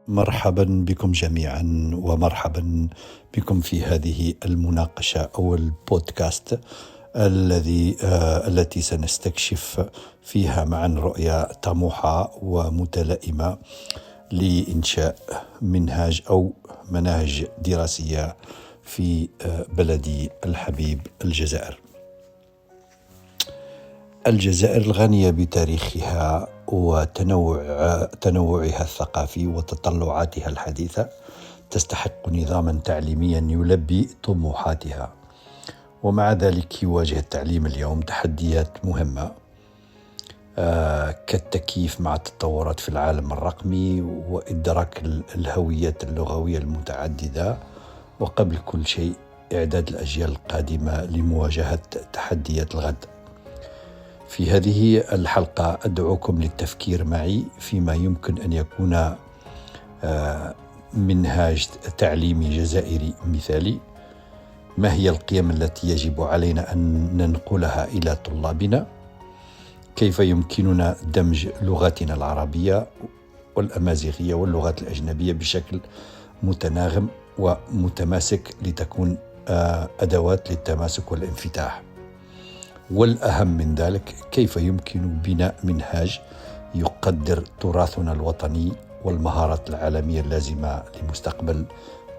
مرحبا بكم جميعا، ومرحبا بكم في هذه المناقشة أو البودكاست التي سنستكشف فيها معا رؤية طموحة ومتلائمة لإنشاء منهاج أو مناهج دراسية في بلدي الحبيب الجزائر. الجزائر الغنية بتاريخها وتنوعها الثقافي وتطلعاتها الحديثة تستحق نظاما تعليميا يلبي طموحاتها، ومع ذلك يواجه التعليم اليوم تحديات مهمة كالتكييف مع التطورات في العالم الرقمي وإدراك الهويات اللغوية المتعددة، وقبل كل شيء إعداد الأجيال القادمة لمواجهة تحديات الغد. في هذه الحلقة أدعوكم للتفكير معي فيما يمكن أن يكون منهاج تعليمي جزائري مثالي. ما هي القيم التي يجب علينا أن ننقلها إلى طلابنا؟ كيف يمكننا دمج لغتنا العربية والأمازيغية واللغات الأجنبية بشكل متناغم ومتماسك لتكون أدوات للتماسك والانفتاح؟ والأهم من ذلك، كيف يمكن بناء منهاج يقدر تراثنا الوطني والمهارات العالمية اللازمة لمستقبل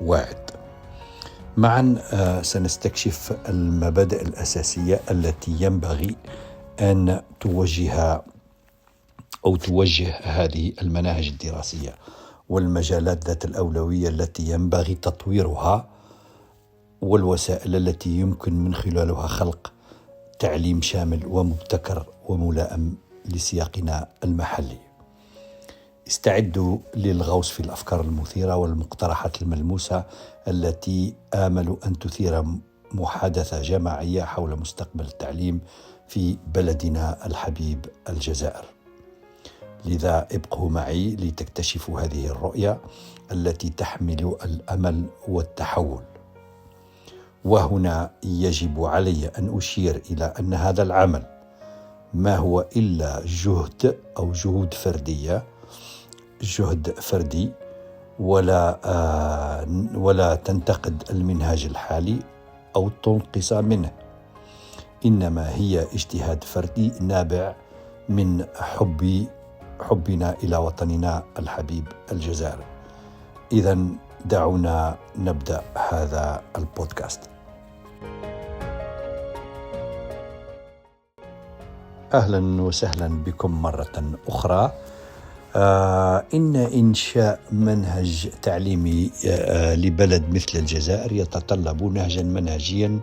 واعد؟ معا سنستكشف المبادئ الأساسية التي ينبغي أن توجه هذه المناهج الدراسية، والمجالات ذات الأولوية التي ينبغي تطويرها، والوسائل التي يمكن من خلالها خلق تعليم شامل ومبتكر وملائم لسياقنا المحلي. استعدوا للغوص في الأفكار المثيرة والمقترحات الملموسة التي آمل أن تثير محادثة جماعية حول مستقبل التعليم في بلدنا الحبيب الجزائر. لذا ابقوا معي لتكتشفوا هذه الرؤية التي تحمل الأمل والتحول. وهنا يجب علي أن أشير إلى أن هذا العمل ما هو إلا جهد فردي، ولا تنتقد المنهاج الحالي أو تنقص منه، إنما هي اجتهاد فردي نابع من حبنا إلى وطننا الحبيب الجزائر. إذن دعونا نبدأ هذا البودكاست. أهلا وسهلا بكم مرة أخرى. إن إنشاء منهج تعليمي لبلد مثل الجزائر يتطلب نهجا منهجيا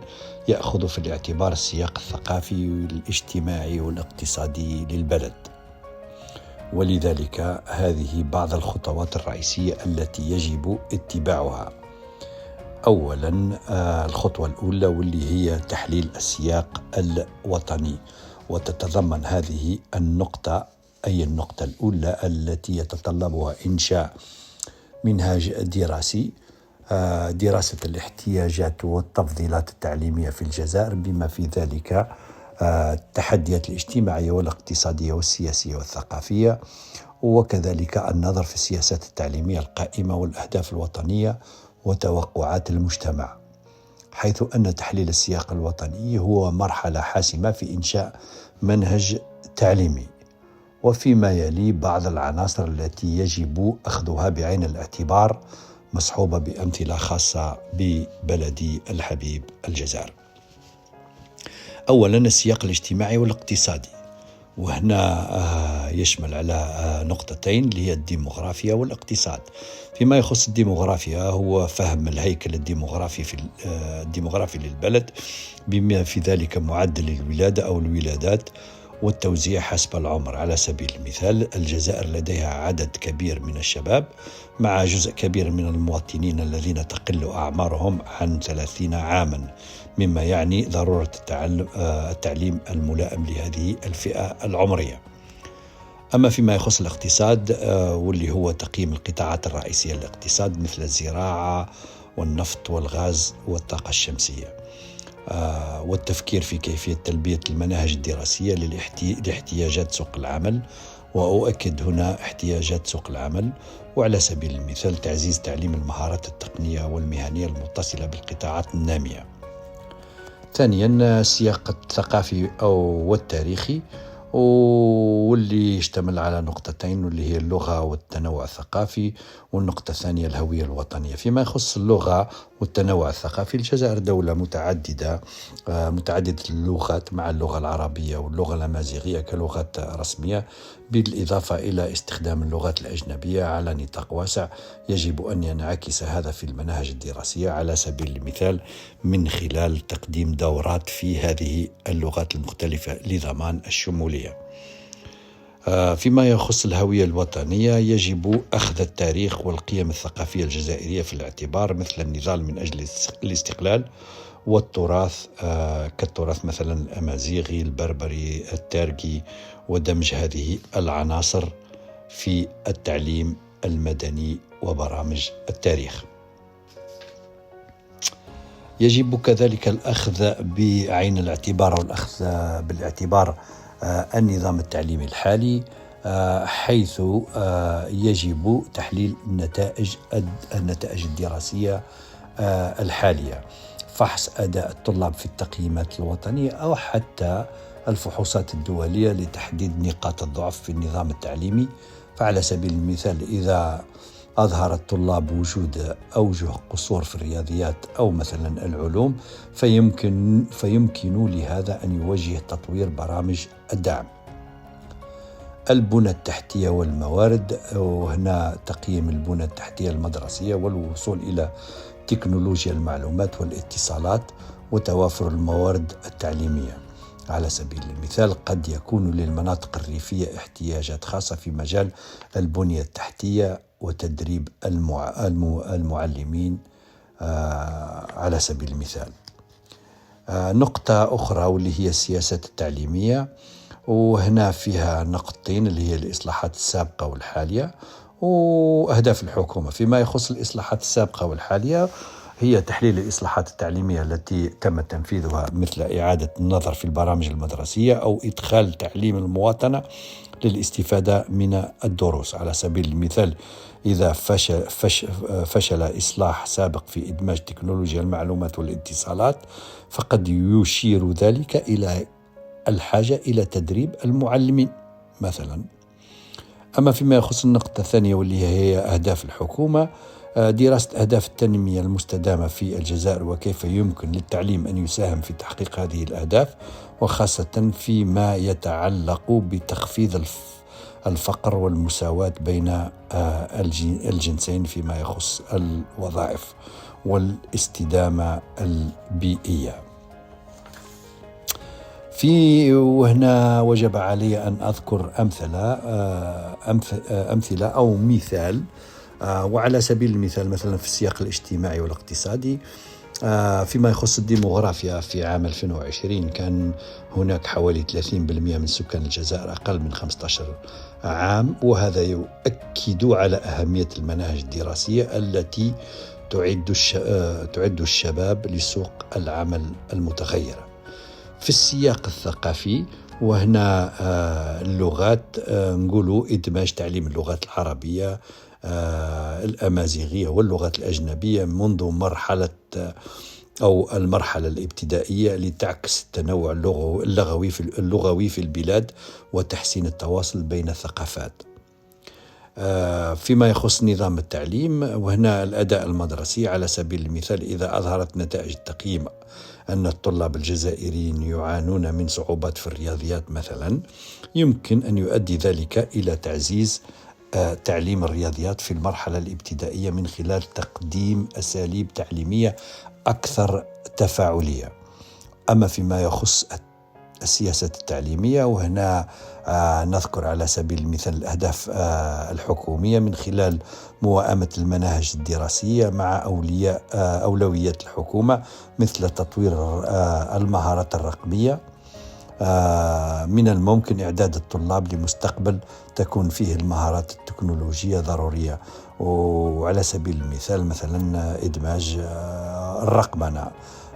يأخذ في الاعتبار السياق الثقافي والاجتماعي والاقتصادي للبلد، ولذلك هذه بعض الخطوات الرئيسية التي يجب اتباعها. أولا، الخطوة الأولى واللي هي تحليل السياق الوطني، وتتضمن هذه النقطة الأولى التي يتطلبها إنشاء منهاج دراسي دراسة الاحتياجات والتفضيلات التعليمية في الجزائر، بما في ذلك التحديات الاجتماعية والاقتصادية والسياسية والثقافية، وكذلك النظر في السياسات التعليمية القائمة والأهداف الوطنية وتوقعات المجتمع، حيث أن تحليل السياق الوطني هو مرحلة حاسمة في إنشاء منهج تعليمي. وفيما يلي بعض العناصر التي يجب أخذها بعين الاعتبار، مصحوبة بأمثلة خاصة ببلدي الحبيب الجزائر. أولا، السياق الاجتماعي والاقتصادي، وهنا يشمل على نقطتين اللي هي الديموغرافيا والاقتصاد. فيما يخص الديموغرافيا هو فهم الهيكل الديموغرافي للبلد، بما في ذلك معدل الولادة أو الولادات والتوزيع حسب العمر. على سبيل المثال، الجزائر لديها عدد كبير من الشباب، مع جزء كبير من المواطنين الذين تقل أعمارهم عن 30 عاما، مما يعني ضرورة التعليم الملائم لهذه الفئة العمرية. أما فيما يخص الاقتصاد واللي هو تقييم القطاعات الرئيسية للاقتصاد مثل الزراعة والنفط والغاز والطاقة الشمسية، والتفكير في كيفية تلبية المناهج الدراسية لاحتياجات سوق العمل وأؤكد هنا احتياجات سوق العمل، وعلى سبيل المثال تعزيز تعليم المهارات التقنية والمهنية المتصلة بالقطاعات النامية. ثانيا السياق الثقافي والتاريخي، واللي يشتمل على نقطتين، واللي هي اللغة والتنوع الثقافي، والنقطة الثانية الهوية الوطنية. فيما يخص اللغة والتنوع الثقافي، الجزائر دولة متعددة اللغات، مع اللغة العربية واللغة الأمازيغية كلغات رسمية، بالإضافة إلى استخدام اللغات الأجنبية على نطاق واسع. يجب أن ينعكس هذا في المناهج الدراسية، على سبيل المثال من خلال تقديم دورات في هذه اللغات المختلفة لضمان الشمولية. فيما يخص الهوية الوطنية، يجب أخذ التاريخ والقيم الثقافية الجزائرية في الاعتبار، مثل النضال من أجل الاستقلال والتراث، كالتراث مثلا الأمازيغي، البربري، التارجي، ودمج هذه العناصر في التعليم المدني وبرامج التاريخ. يجب كذلك الأخذ بعين الاعتبار والأخذ بالاعتبار النظام التعليمي الحالي، حيث يجب تحليل النتائج الدراسية الحالية، فحص أداء الطلاب في التقييمات الوطنية أو حتى الفحوصات الدولية لتحديد نقاط الضعف في النظام التعليمي. فعلى سبيل المثال، إذا أظهر الطلاب وجود أوجه قصور في الرياضيات أو مثلا العلوم، فيمكن لهذا أن يوجه تطوير برامج الدعم. البنى التحتية والموارد، وهنا تقييم البنى التحتية المدرسية والوصول إلى تكنولوجيا المعلومات والاتصالات وتوافر الموارد التعليمية. على سبيل المثال، قد يكون للمناطق الريفية احتياجات خاصة في مجال البنية التحتية وتدريب المعلمين على سبيل المثال. نقطة أخرى واللي هي السياسات التعليمية، وهنا فيها نقطتين، اللي هي الإصلاحات السابقة والحالية وأهداف الحكومة. فيما يخص الإصلاحات السابقة والحالية، هي تحليل الإصلاحات التعليمية التي تم تنفيذها، مثل إعادة النظر في البرامج المدرسية أو إدخال تعليم المواطنة للاستفادة من الدروس. على سبيل المثال، إذا فشل إصلاح سابق في إدماج تكنولوجيا المعلومات والاتصالات، فقد يشير ذلك إلى الحاجة إلى تدريب المعلمين مثلا. أما فيما يخص النقطة الثانية واللي هي أهداف الحكومة، دراسة أهداف التنمية المستدامة في الجزائر وكيف يمكن للتعليم أن يساهم في تحقيق هذه الأهداف، وخاصة فيما يتعلق بتخفيض الفقر والمساواة بين الجنسين فيما يخص الوظائف والاستدامة البيئية. وهنا وجب علي أن أذكر أمثلة أو مثال. وعلى سبيل المثال، مثلا في السياق الاجتماعي والاقتصادي، فيما يخص الديموغرافيا، في عام 2020 كان هناك حوالي 30% من سكان الجزائر أقل من 15 عام، وهذا يؤكد على أهمية المناهج الدراسية التي تعد الشباب لسوق العمل المتغيرة. في السياق الثقافي، وهنا اللغات، نقولوا إدماج تعليم اللغات العربية، الأمازيغية واللغات الأجنبية منذ المرحلة الابتدائية، لتعكس التنوع اللغوي في البلاد وتحسين التواصل بين الثقافات. فيما يخص نظام التعليم، وهنا الأداء المدرسي، على سبيل المثال، إذا أظهرت نتائج التقييم أن الطلاب الجزائريين يعانون من صعوبات في الرياضيات مثلا، يمكن أن يؤدي ذلك إلى تعزيز تعليم الرياضيات في المرحلة الابتدائية من خلال تقديم أساليب تعليمية أكثر تفاعلية. أما فيما يخص السياسة التعليمية، وهنا نذكر على سبيل المثال الأهداف الحكومية من خلال موائمة المناهج الدراسية مع أولويات الحكومة، مثل تطوير المهارات الرقمية. من الممكن إعداد الطلاب لمستقبل تكون فيه المهارات التكنولوجية ضرورية، وعلى سبيل المثال مثلا إدماج الرقمنة.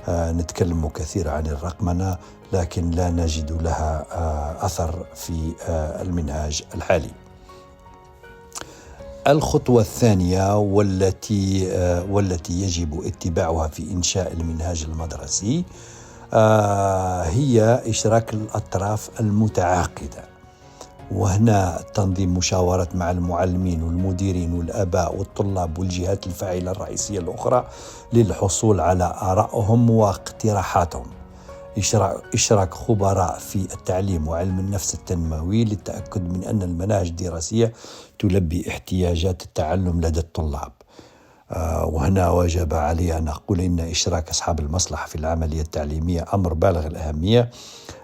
نتكلم كثير عن الرقمنة لكن لا نجد لها أثر في المنهاج الحالي. الخطوة الثانية والتي يجب اتباعها في إنشاء المنهاج المدرسي هي إشراك الأطراف المتعاقدة، وهنا تنظيم مشاورات مع المعلمين والمديرين والآباء والطلاب والجهات الفاعلة الرئيسية الأخرى للحصول على آرائهم واقتراحاتهم. إشراك خبراء في التعليم وعلم النفس التنموي للتأكد من أن المناهج الدراسية تلبي احتياجات التعلم لدى الطلاب. وهنا وجب علي أن أقول إن إشراك أصحاب المصلحة في العملية التعليمية أمر بالغ الأهمية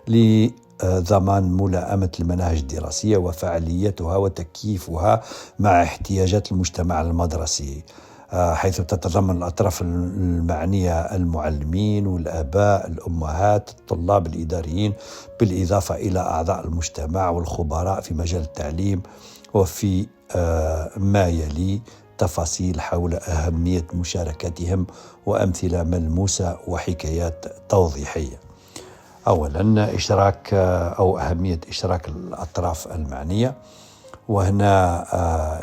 لضمان ملائمة المناهج الدراسية وفعاليتها وتكييفها مع احتياجات المجتمع المدرسي، حيث تتضمن الأطراف المعنية المعلمين والآباء، الأمهات، الطلاب، الإداريين، بالإضافة إلى أعضاء المجتمع والخبراء في مجال التعليم. وفي ما يلي تفاصيل حول أهمية مشاركتهم وأمثلة ملموسة وحكايات توضيحية. أولا، إشراك أو أهمية إشراك الأطراف المعنية، وهنا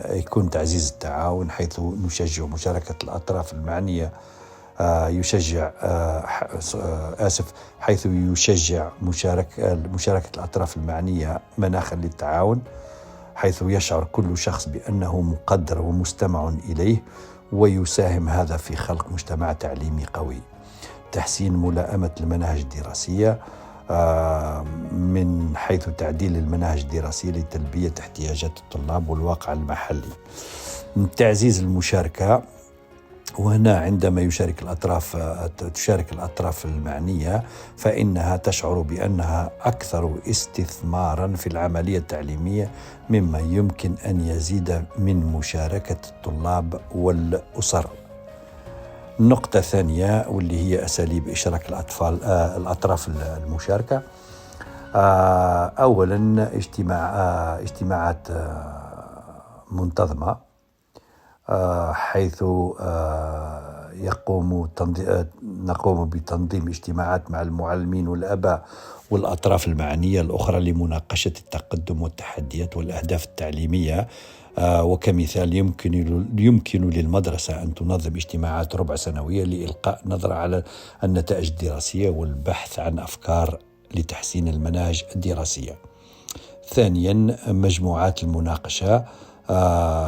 يكون تعزيز التعاون حيث نشجع مشاركة الأطراف المعنية حيث يشجع مشاركة الأطراف المعنية مناخا للتعاون، حيث يشعر كل شخص بأنه مقدر ومستمع إليه، ويساهم هذا في خلق مجتمع تعليمي قوي. تحسين ملائمة المناهج الدراسية من حيث تعديل المناهج الدراسية لتلبية احتياجات الطلاب والواقع المحلي. تعزيز المشاركة، وهنا عندما تشارك الأطراف المعنية فإنها تشعر بأنها أكثر استثماراً في العملية التعليمية، مما يمكن أن يزيد من مشاركة الطلاب والأسر. النقطة الثانية واللي هي أساليب إشراك الأطراف المشاركة. أولاً اجتماعات منتظمة، حيث نقوم بتنظيم اجتماعات مع المعلمين والآباء والأطراف المعنية الأخرى لمناقشة التقدم والتحديات والأهداف التعليمية. وكمثال يمكن للمدرسة أن تنظم اجتماعات ربع سنوية لإلقاء نظرة على النتائج الدراسية والبحث عن أفكار لتحسين المناهج الدراسية. ثانيا، مجموعات المناقشة،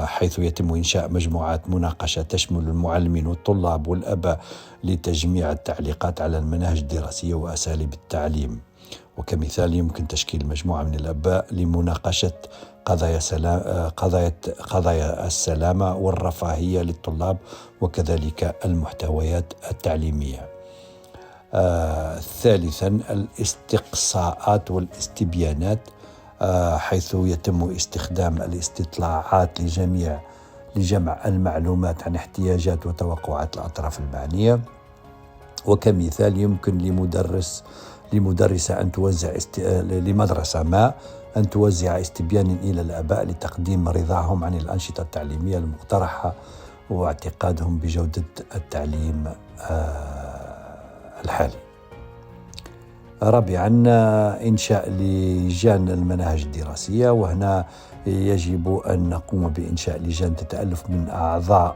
حيث يتم إنشاء مجموعات مناقشة تشمل المعلمين والطلاب والآباء لتجميع التعليقات على المناهج الدراسية وأساليب التعليم. وكمثال يمكن تشكيل مجموعة من الآباء لمناقشة قضايا السلامة والرفاهية للطلاب، وكذلك المحتويات التعليمية. ثالثا، الاستقصاءات والاستبيانات، حيث يتم استخدام الاستطلاعات لجمع المعلومات عن احتياجات وتوقعات الأطراف المعنية. وكمثال يمكن لمدرسة لمدرسة ما أن توزع استبيان إلى الآباء لتقديم رضاهم عن الأنشطة التعليمية المقترحة واعتقادهم بجودة التعليم الحالي. رابعا، إنشاء لجان المناهج الدراسية، وهنا يجب أن نقوم بإنشاء لجان تتألف من أعضاء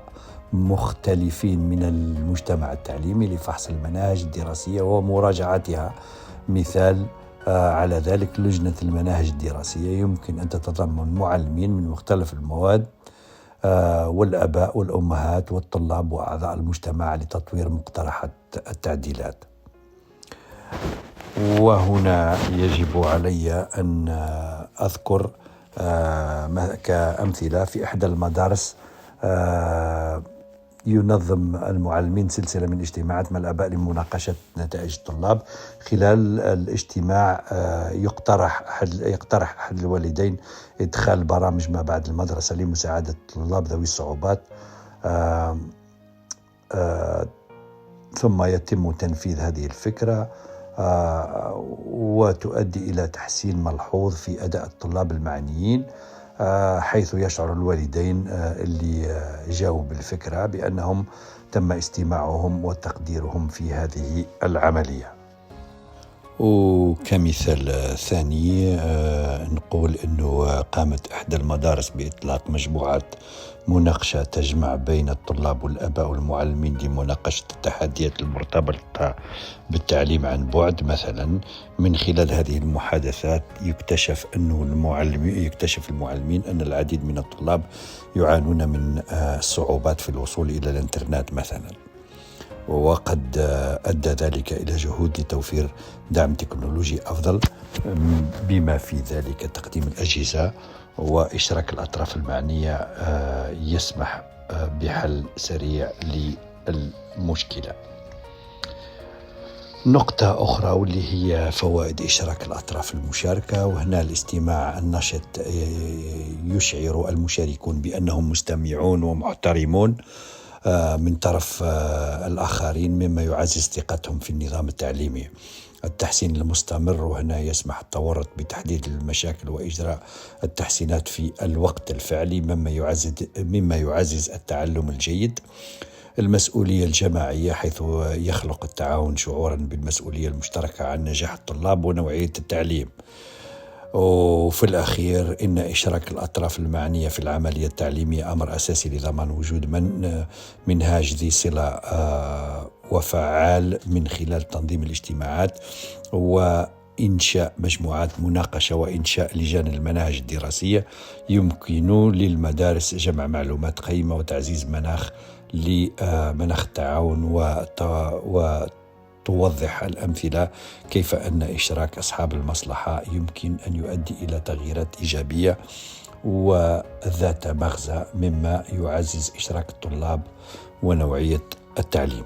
مختلفين من المجتمع التعليمي لفحص المناهج الدراسية ومراجعتها. مثال على ذلك لجنة المناهج الدراسية يمكن أن تتضمن معلمين من مختلف المواد والآباء والأمهات والطلاب وأعضاء المجتمع لتطوير مقترحات التعديلات. وهنا يجب علي أن أذكر كأمثلة في إحدى المدارس ينظم المعلمين سلسلة من اجتماعات مع الآباء لمناقشة نتائج الطلاب. خلال الاجتماع يقترح أحد الوالدين إدخال برامج ما بعد المدرسة لمساعدة الطلاب ذوي الصعوبات، ثم يتم تنفيذ هذه الفكرة وتؤدي إلى تحسين ملحوظ في أداء الطلاب المعنيين، حيث يشعر الوالدين اللي جاوا بالفكرة بأنهم تم استماعهم وتقديرهم في هذه العملية. وكمثال ثاني نقول أنه قامت إحدى المدارس بإطلاق مجموعة مناقشة تجمع بين الطلاب والآباء والمعلمين لمناقشة التحديات المرتبطة بالتعليم عن بعد. مثلا من خلال هذه المحادثات يكتشف المعلمين أن العديد من الطلاب يعانون من الصعوبات في الوصول إلى الإنترنت مثلا، وقد أدى ذلك إلى جهود لتوفير دعم تكنولوجي أفضل، بما في ذلك تقديم الأجهزة وإشراك الأطراف المعنية يسمح بحل سريع للمشكلة. نقطة أخرى واللي هي فوائد إشراك الأطراف المشاركة، وهنا الاستماع النشط يشعر المشاركون بأنهم مستمعون ومحترمون من طرف الآخرين، مما يعزز ثقتهم في النظام التعليمي. التحسين المستمر، وهنا يسمح التورط بتحديد المشاكل وإجراء التحسينات في الوقت الفعلي، مما يعزز التعلم الجيد. المسؤولية الجماعية، حيث يخلق التعاون شعورا بالمسؤولية المشتركة عن نجاح الطلاب ونوعية التعليم. وفي الأخير إن إشراك الأطراف المعنية في العملية التعليمية أمر أساسي لضمان وجود منهاج ذي صلة وفعال من خلال تنظيم الاجتماعات وإنشاء مجموعات مناقشة وإنشاء لجان المناهج الدراسية. يمكن للمدارس جمع معلومات قيمة وتعزيز مناخ التعاون توضح الأمثلة كيف أن إشراك أصحاب المصلحة يمكن أن يؤدي إلى تغييرات إيجابية وذات مغزى، مما يعزز إشراك الطلاب ونوعية التعليم.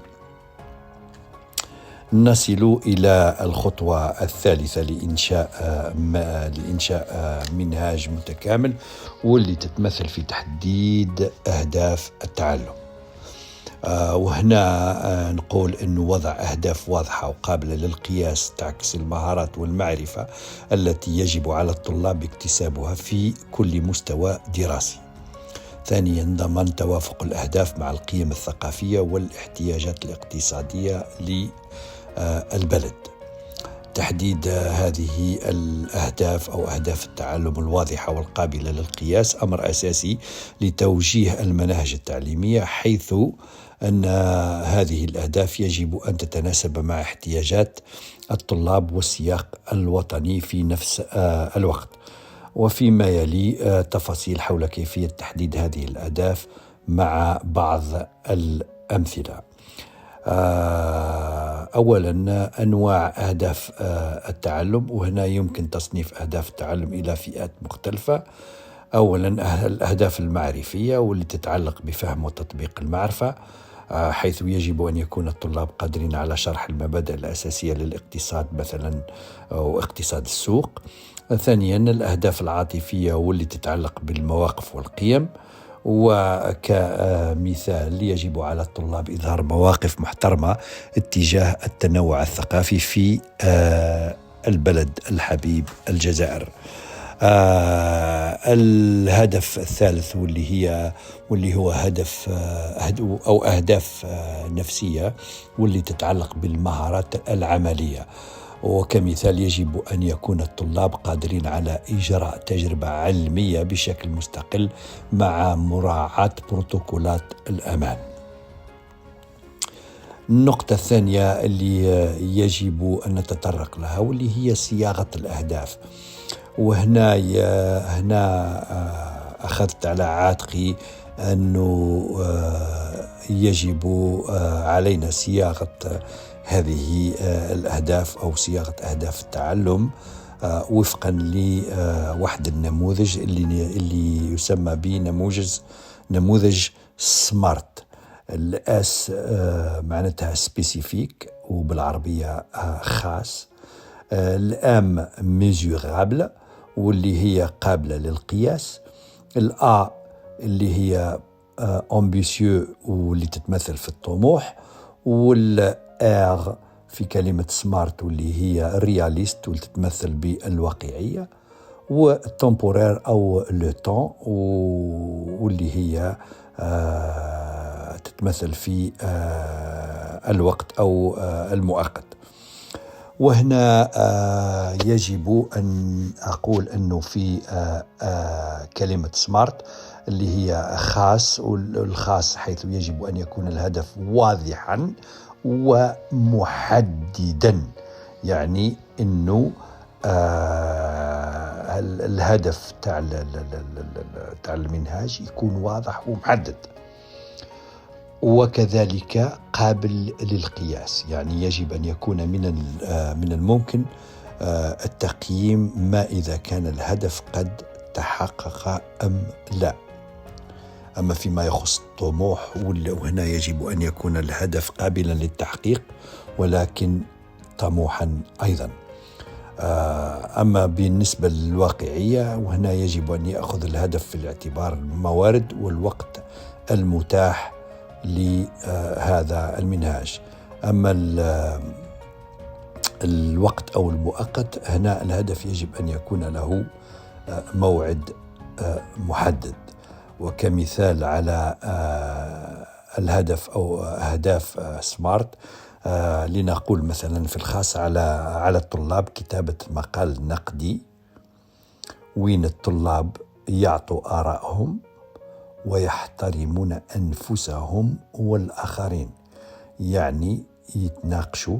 نصل إلى الخطوة الثالثة لإنشاء منهاج متكامل، واللي تتمثل في تحديد أهداف التعلم. وهنا نقول أنه وضع أهداف واضحة وقابلة للقياس تعكس المهارات والمعرفة التي يجب على الطلاب اكتسابها في كل مستوى دراسي. ثانيا، ضمان توافق الأهداف مع القيم الثقافية والاحتياجات الاقتصادية للبلد. تحديد هذه الأهداف أو أهداف التعلم الواضحة والقابلة للقياس أمر أساسي لتوجيه المناهج التعليمية، حيث أن هذه الأهداف يجب أن تتناسب مع احتياجات الطلاب والسياق الوطني في نفس الوقت. وفيما يلي تفاصيل حول كيفية تحديد هذه الأهداف مع بعض الأمثلة. أولا، أنواع أهداف التعلم، وهنا يمكن تصنيف أهداف التعلم إلى فئات مختلفة. أولا، الأهداف المعرفية، واللي تتعلق بفهم وتطبيق المعرفة، حيث يجب أن يكون الطلاب قادرين على شرح المبادئ الأساسية للاقتصاد مثلا أو اقتصاد السوق. ثانيا، الأهداف العاطفية، واللي تتعلق بالمواقف والقيم، وكمثال يجب على الطلاب إظهار مواقف محترمة اتجاه التنوع الثقافي في البلد الحبيب الجزائر. الهدف الثالث واللي هو أهداف نفسية، واللي تتعلق بالمهارات العملية. وكمثال يجب أن يكون الطلاب قادرين على إجراء تجربة علمية بشكل مستقل مع مراعاة بروتوكولات الأمان. النقطة الثانية اللي يجب أن نتطرق لها واللي هي صياغة الأهداف. وهنا أخذت على عاتقي أنه يجب علينا صياغة هذه الأهداف أو صياغة أهداف التعلم وفقا لوحد النموذج اللي يسمى بنموذج سمارت. الأس معناتها سبيسيفيك وبالعربية خاص. الأم ميزورابل واللي هي قابلة للقياس. الأ اللي هي أمبيسيو واللي تتمثل في الطموح. والآر في كلمة سمارت واللي هي رياليست واللي تتمثل بالواقعية. والتمبورير أو لو تون واللي هي تتمثل في الوقت أو المؤقت. وهنا يجب أن أقول أنه في كلمة سمارت اللي هي خاص، والخاص حيث يجب أن يكون الهدف واضحا ومحددا، يعني أنه الهدف تاع المنهاج يكون واضح ومحدد، وكذلك قابل للقياس. يعني يجب أن يكون من الممكن التقييم ما إذا كان الهدف قد تحقق أم لا. أما فيما يخص الطموح، وهنا يجب أن يكون الهدف قابلا للتحقيق ولكن طموحا أيضا. أما بالنسبة للواقعية، وهنا يجب أن يأخذ الهدف في الاعتبار الموارد والوقت المتاح لهذا المنهاج. أما الوقت أو المؤقت، هنا الهدف يجب أن يكون له موعد محدد. وكمثال على الهدف أو أهداف سمارت، لنقول مثلا في الخاص على الطلاب كتابة مقال نقدي وين الطلاب يعطوا آرائهم ويحترمون أنفسهم والآخرين، يعني يتناقشوا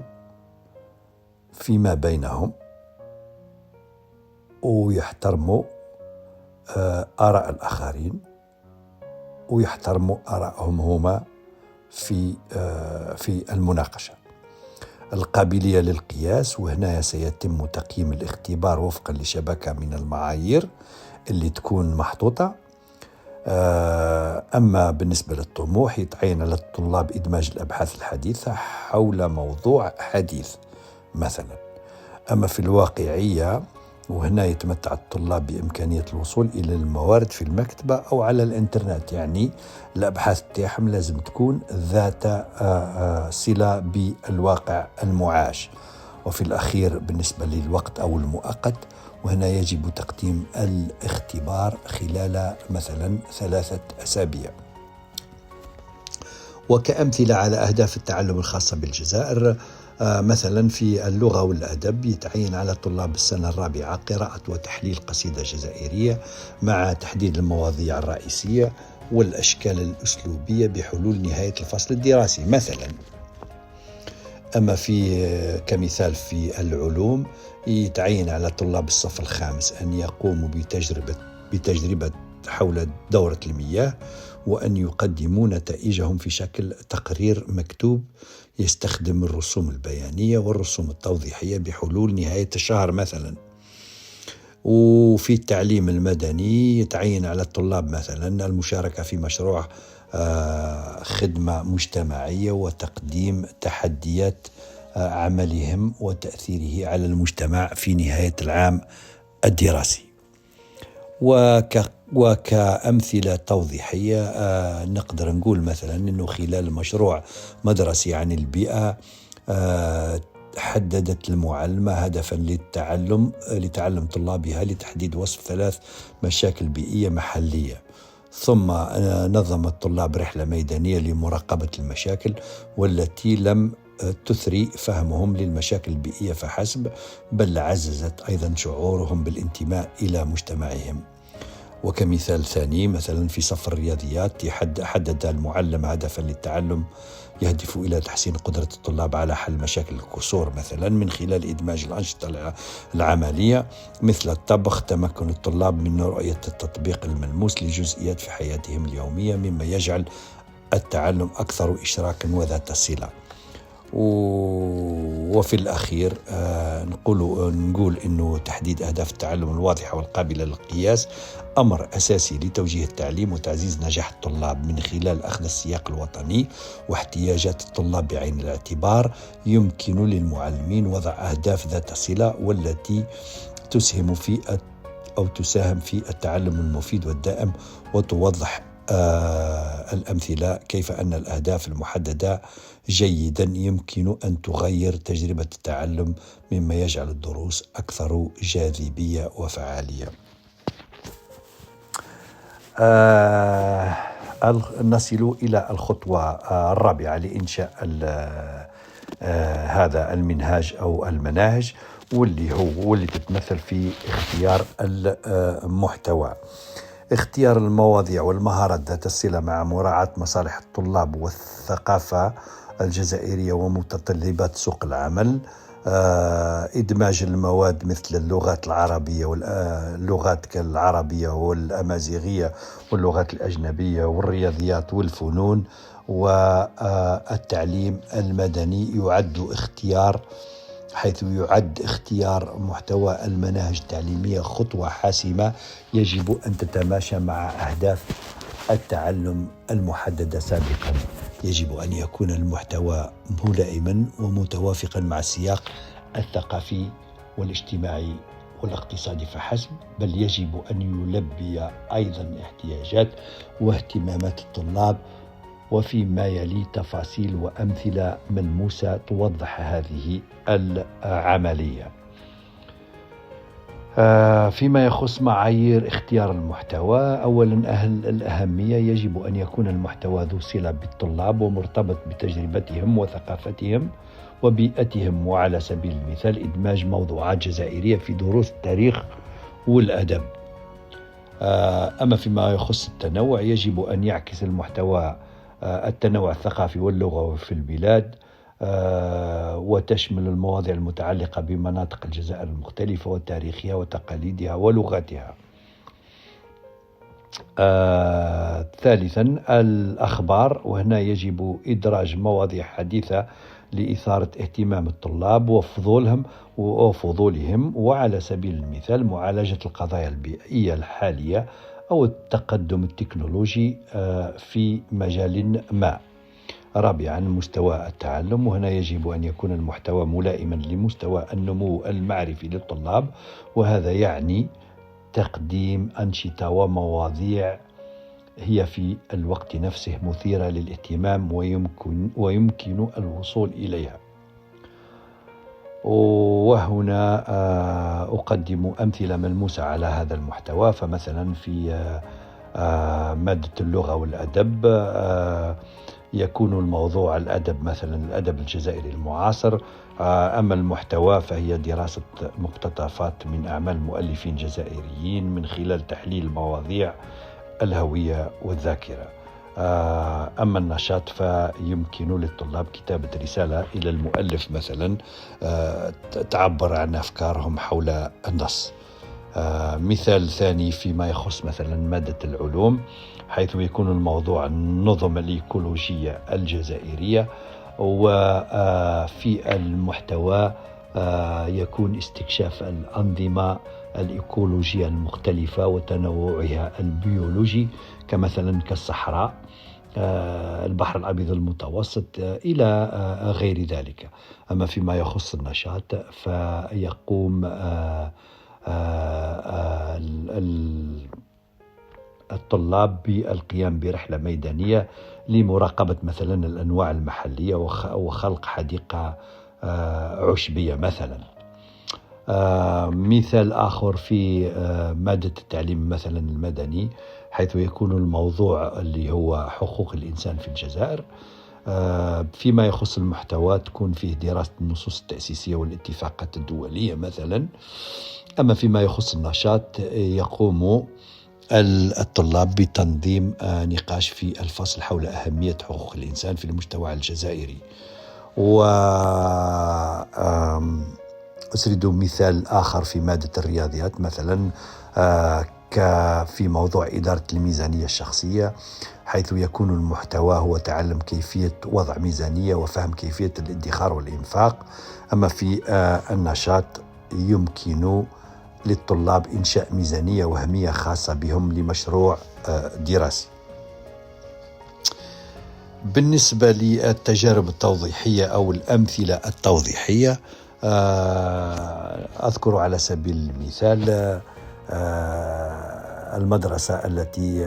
فيما بينهم ويحترموا آراء الآخرين ويحترموا آرائهم هما في المناقشة. القابلية للقياس، وهنا سيتم تقييم الاختبار وفقا لشبكة من المعايير اللي تكون محطوطة. أما بالنسبة للطموح، يتعين على الطلاب إدماج الأبحاث الحديثة حول موضوع حديث مثلا. أما في الواقعية، وهنا يتمتع الطلاب بإمكانية الوصول إلى الموارد في المكتبة أو على الإنترنت، يعني الأبحاث تاعهم لازم تكون ذات صلة بالواقع المعاش. وفي الأخير بالنسبة للوقت أو المؤقت، وهنا يجب تقديم الاختبار خلال مثلا 3 أسابيع. وكأمثلة على أهداف التعلم الخاصة بالجزائر، مثلا في اللغة والأدب يتعين على طلاب السنة الرابعة قراءة وتحليل قصيدة جزائرية مع تحديد المواضيع الرئيسية والأشكال الأسلوبية بحلول نهاية الفصل الدراسي مثلا. أما كمثال في العلوم، يتعين على طلاب الصف الخامس أن يقوموا بتجربة حول دورة المياه، وأن يقدموا نتائجهم في شكل تقرير مكتوب يستخدم الرسوم البيانية والرسوم التوضيحية بحلول نهاية الشهر مثلا. وفي التعليم المدني، يتعين على الطلاب مثلا المشاركة في مشروع خدمة مجتمعية وتقديم تحديات عملهم وتأثيره على المجتمع في نهاية العام الدراسي. وكأمثلة توضيحية، نقدر نقول مثلا أنه خلال مشروع مدرسي عن البيئة، حددت المعلمة هدفا لتعلم طلابها لتحديد وصف 3 مشاكل بيئية محلية، ثم نظم الطلاب رحلة ميدانية لمراقبة المشاكل والتي لم تثري فهمهم للمشاكل البيئية فحسب، بل عززت أيضا شعورهم بالانتماء إلى مجتمعهم. وكمثال ثاني، مثلا في صف الرياضيات، حدد المعلم هدفا للتعلم يهدف إلى تحسين قدرة الطلاب على حل مشاكل الكسور مثلا من خلال إدماج الأنشطة العملية مثل الطبخ، تمكن الطلاب من رؤية التطبيق الملموس لجزئيات في حياتهم اليومية، مما يجعل التعلم أكثر إشراكا وذات صلة. وفي الأخير نقول إنه تحديد أهداف التعلم الواضحة والقابلة للقياس أمر أساسي لتوجيه التعليم وتعزيز نجاح الطلاب من خلال أخذ السياق الوطني واحتياجات الطلاب بعين الاعتبار. يمكن للمعلمين وضع أهداف ذات صلة والتي تساهم في التعلم المفيد والدائم، وتوضح الأمثلة كيف أن الأهداف المحددة جيدا يمكن أن تغير تجربة التعلم، مما يجعل الدروس أكثر جاذبية وفعالية. نصل إلى الخطوة الرابعة لإنشاء هذا المنهاج أو المناهج، واللي تتمثل في اختيار المحتوى، اختيار المواضيع والمهارات ذات الصلة مع مراعاة مصالح الطلاب والثقافة الجزائرية ومتطلبات سوق العمل، إدماج المواد مثل اللغات العربية واللغات كالعربية والأمازيغية واللغات الأجنبية والرياضيات والفنون، والتعليم المدني حيث يعد اختيار محتوى المناهج التعليمية خطوة حاسمة يجب أن تتماشى مع أهداف التعلم المحددة سابقا. يجب أن يكون المحتوى ملائما ومتوافقا مع السياق الثقافي والاجتماعي والاقتصادي فحسب، بل يجب أن يلبي أيضا احتياجات واهتمامات الطلاب. وفيما يلي تفاصيل وأمثلة ملموسة توضح هذه العملية. فيما يخص معايير اختيار المحتوى، أولا الأهمية، يجب أن يكون المحتوى ذو صلة بالطلاب ومرتبط بتجربتهم وثقافتهم وبيئتهم، وعلى سبيل المثال إدماج موضوعات جزائرية في دروس التاريخ والأدب. أما فيما يخص التنوع، يجب أن يعكس المحتوى التنوع الثقافي واللغوي في البلاد، وتشمل المواضيع المتعلقة بمناطق الجزائر المختلفة وتاريخها وتقاليدها ولغتها. ثالثا الأخبار، وهنا يجب إدراج مواضيع حديثة لإثارة اهتمام الطلاب وفضولهم، وعلى سبيل المثال معالجة القضايا البيئية الحالية أو التقدم التكنولوجي في مجال ما. رابعا مستوى التعلم، وهنا يجب أن يكون المحتوى ملائما لمستوى النمو المعرفي للطلاب، وهذا يعني تقديم أنشطة ومواضيع هي في الوقت نفسه مثيرة للاهتمام ويمكن الوصول إليها. وهنا أقدم أمثلة ملموسة على هذا المحتوى، فمثلا في مادة اللغة والأدب يكون الموضوع الأدب، مثلا الأدب الجزائري المعاصر. أما المحتوى فهي دراسة مقتطفات من أعمال مؤلفين جزائريين من خلال تحليل مواضيع الهوية والذاكرة. أما النشاط فيمكن للطلاب كتابة رسالة إلى المؤلف مثلا تعبر عن أفكارهم حول النص. مثال ثاني فيما يخص مثلا مادة العلوم، حيث يكون الموضوع النظم الإيكولوجية الجزائرية، وفي المحتوى يكون استكشاف الأنظمة الإيكولوجية المختلفة وتنوعها البيولوجي، كمثلا كالصحراء، البحر الأبيض المتوسط، إلى غير ذلك. أما فيما يخص النشاط فيقوم الطلاب بالقيام برحلة ميدانية لمراقبة مثلا الأنواع المحلية وخلق حديقة عشبية مثلا. مثال آخر في مادة التعليم مثلا المدني، حيث يكون الموضوع اللي هو حقوق الإنسان في الجزائر. فيما يخص المحتوى تكون فيه دراسة النصوص التأسيسية والاتفاقات الدولية مثلا. أما فيما يخص النشاط يقوم الطلاب بتنظيم نقاش في الفصل حول أهمية حقوق الإنسان في المجتمع الجزائري. أسرد مثال آخر في مادة الرياضيات مثلا في موضوع إدارة الميزانية الشخصية، حيث يكون المحتوى هو تعلم كيفية وضع ميزانية وفهم كيفية الادخار والإنفاق. أما في النشاط يمكن للطلاب إنشاء ميزانية وهمية خاصة بهم لمشروع دراسي. بالنسبة للتجارب التوضيحية أو الأمثلة التوضيحية، أذكر على سبيل المثال المدرسة التي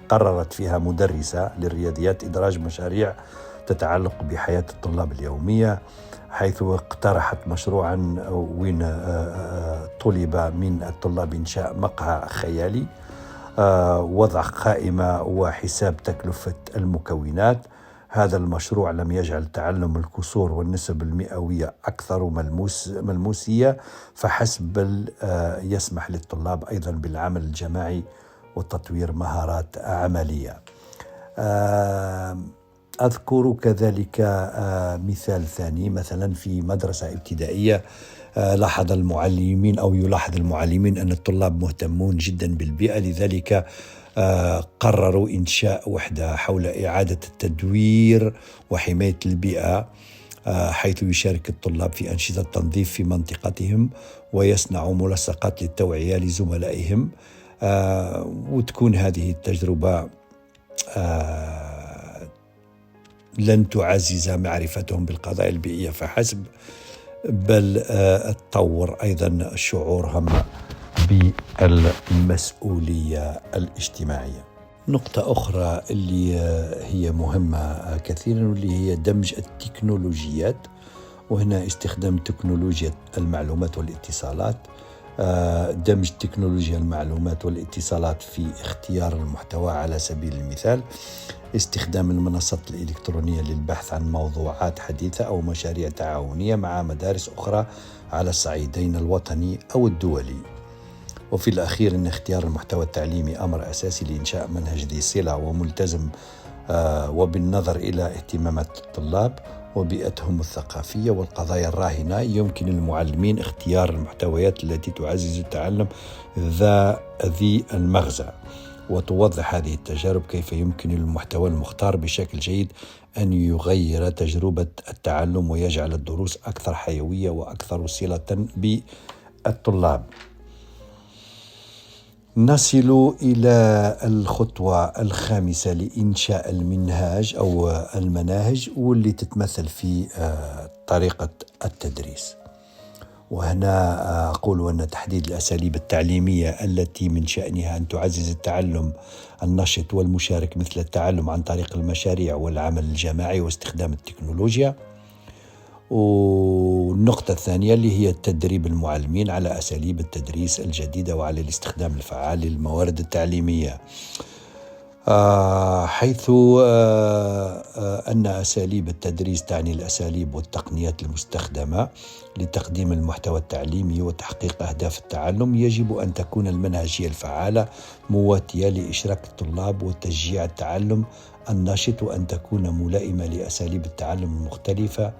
قررت فيها مدرسة للرياضيات إدراج مشاريع تتعلق بحياة الطلاب اليومية، حيث اقترحت مشروعا وين طلب من الطلاب إنشاء مقهى خيالي، وضع قائمة وحساب تكلفة المكونات، هذا المشروع لم يجعل تعلم الكسور والنسب المئوية أكثر ملموسية فحسب، بل يسمح للطلاب أيضا بالعمل الجماعي وتطوير مهارات عملية. أذكر كذلك مثال ثاني، مثلا في مدرسة ابتدائية يلاحظ المعلمين أن الطلاب مهتمون جدا بالبيئة، لذلك قرروا إنشاء وحدة حول إعادة التدوير وحماية البيئة، حيث يشارك الطلاب في أنشطة تنظيف في منطقتهم ويصنعوا ملصقات للتوعية لزملائهم. وتكون هذه التجربة لن تعزز معرفتهم بالقضايا البيئية فحسب، بل تطور أيضا شعورهم بالمسؤولية الاجتماعية. نقطة أخرى اللي هي مهمة كثيرا واللي هي دمج التكنولوجيات، وهنا استخدام تكنولوجيا المعلومات والاتصالات. دمج تكنولوجيا المعلومات والاتصالات في اختيار المحتوى، على سبيل المثال استخدام المنصات الإلكترونية للبحث عن موضوعات حديثة أو مشاريع تعاونية مع مدارس أخرى على الصعيدين الوطني أو الدولي. وفي الأخير أن اختيار المحتوى التعليمي أمر أساسي لإنشاء منهج ذي صلة وملتزم وبالنظر إلى اهتمامات الطلاب وبيئتهم الثقافية والقضايا الراهنة. يمكن للمعلمين اختيار المحتويات التي تعزز التعلم ذي المغزى، وتوضح هذه التجارب كيف يمكن للمحتوى المختار بشكل جيد أن يغير تجربة التعلم ويجعل الدروس أكثر حيوية وأكثر صلة بالطلاب. نصل إلى الخطوة الخامسة لإنشاء المنهاج أو المناهج، واللي تتمثل في طريقة التدريس. وهنا أقول أن تحديد الأساليب التعليمية التي من شأنها أن تعزز التعلم النشط والمشارك، مثل التعلم عن طريق المشاريع والعمل الجماعي واستخدام التكنولوجيا. والنقطة الثانية اللي هي تدريب المعلمين على أساليب التدريس الجديدة وعلى الاستخدام الفعال للموارد التعليمية، حيث أن أساليب التدريس تعني الأساليب والتقنيات المستخدمة لتقديم المحتوى التعليمي وتحقيق أهداف التعلم. يجب أن تكون المنهجية الفعالة مواتية لإشراك الطلاب وتشجيع التعلم النشط، وأن تكون ملائمة لأساليب التعلم المختلفة.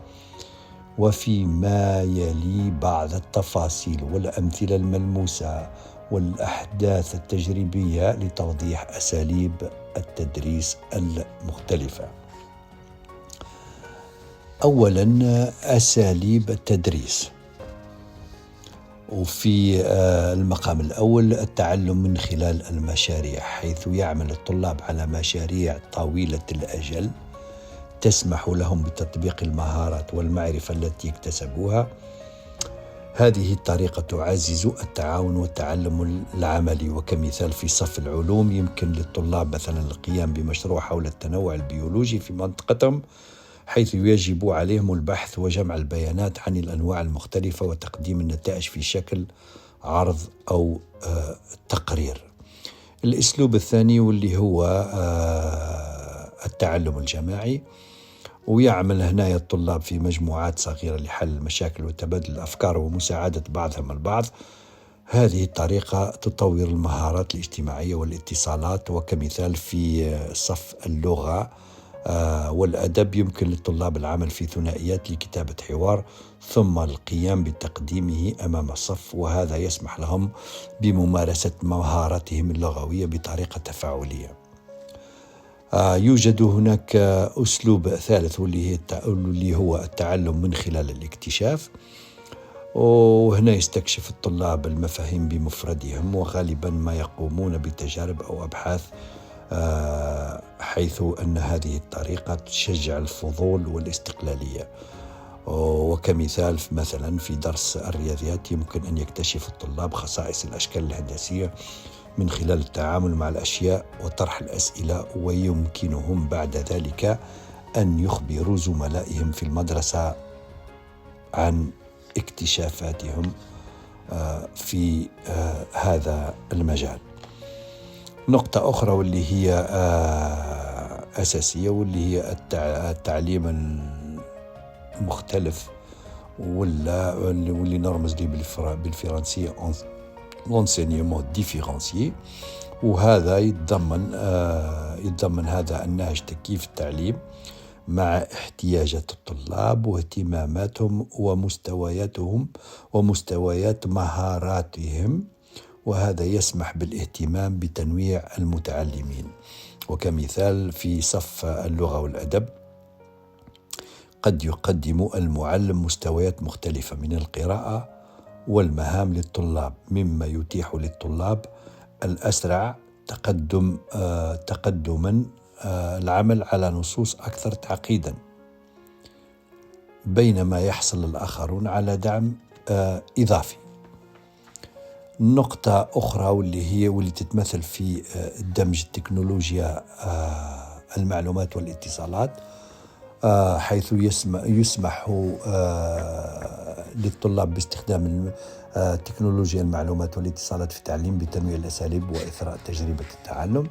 وفيما يلي بعض التفاصيل والأمثلة الملموسة والأحداث التجريبية لتوضيح أساليب التدريس المختلفة. أولا، أساليب التدريس. وفي المقام الأول التعلم من خلال المشاريع، حيث يعمل الطلاب على مشاريع طويلة الأجل تسمح لهم بتطبيق المهارات والمعرفة التي اكتسبوها. هذه الطريقة تعزز التعاون والتعلم العملي، وكمثال في صف العلوم يمكن للطلاب مثلا القيام بمشروع حول التنوع البيولوجي في منطقتهم، حيث يجب عليهم البحث وجمع البيانات عن الأنواع المختلفة وتقديم النتائج في شكل عرض أو تقرير. الأسلوب الثاني واللي هو التعلم الجماعي، ويعمل هنا الطلاب في مجموعات صغيرة لحل المشاكل وتبادل الأفكار ومساعدة بعضهم البعض. هذه الطريقة تطور المهارات الاجتماعية والاتصالات، وكمثال في صف اللغة والأدب يمكن للطلاب العمل في ثنائيات لكتابة حوار ثم القيام بتقديمه أمام الصف، وهذا يسمح لهم بممارسة مهاراتهم اللغوية بطريقة تفاعلية. يوجد هناك أسلوب ثالث واللي هو التعلم من خلال الاكتشاف، وهنا يستكشف الطلاب المفاهيم بمفردهم، وغالبا ما يقومون بتجارب أو أبحاث، حيث أن هذه الطريقة تشجع الفضول والاستقلالية. وكمثال مثلا في درس الرياضيات يمكن أن يكتشف الطلاب خصائص الأشكال الهندسية من خلال التعامل مع الأشياء وطرح الأسئلة، ويمكنهم بعد ذلك أن يخبروا زملائهم في المدرسة عن اكتشافاتهم في هذا المجال. نقطة أخرى واللي هي أساسية، واللي هي التعليم المختلف، واللي نرمز ليه بالفرنسية l'enseignement différencié. وهذا يتضمن هذا النهج تكييف التعليم مع احتياجات الطلاب واهتماماتهم ومستويات مهاراتهم، وهذا يسمح بالاهتمام بتنويع المتعلمين. وكمثال في صف اللغة والأدب قد يقدم المعلم مستويات مختلفة من القراءة والمهام للطلاب، مما يتيح للطلاب الأسرع تقدما العمل على نصوص أكثر تعقيدا، بينما يحصل الآخرون على دعم إضافي. نقطة أخرى واللي تتمثل في دمج تكنولوجيا المعلومات والاتصالات، حيث يسمح للطلاب باستخدام تكنولوجيا المعلومات والاتصالات في التعليم بتنويع الأساليب وإثراء تجربة التعلم.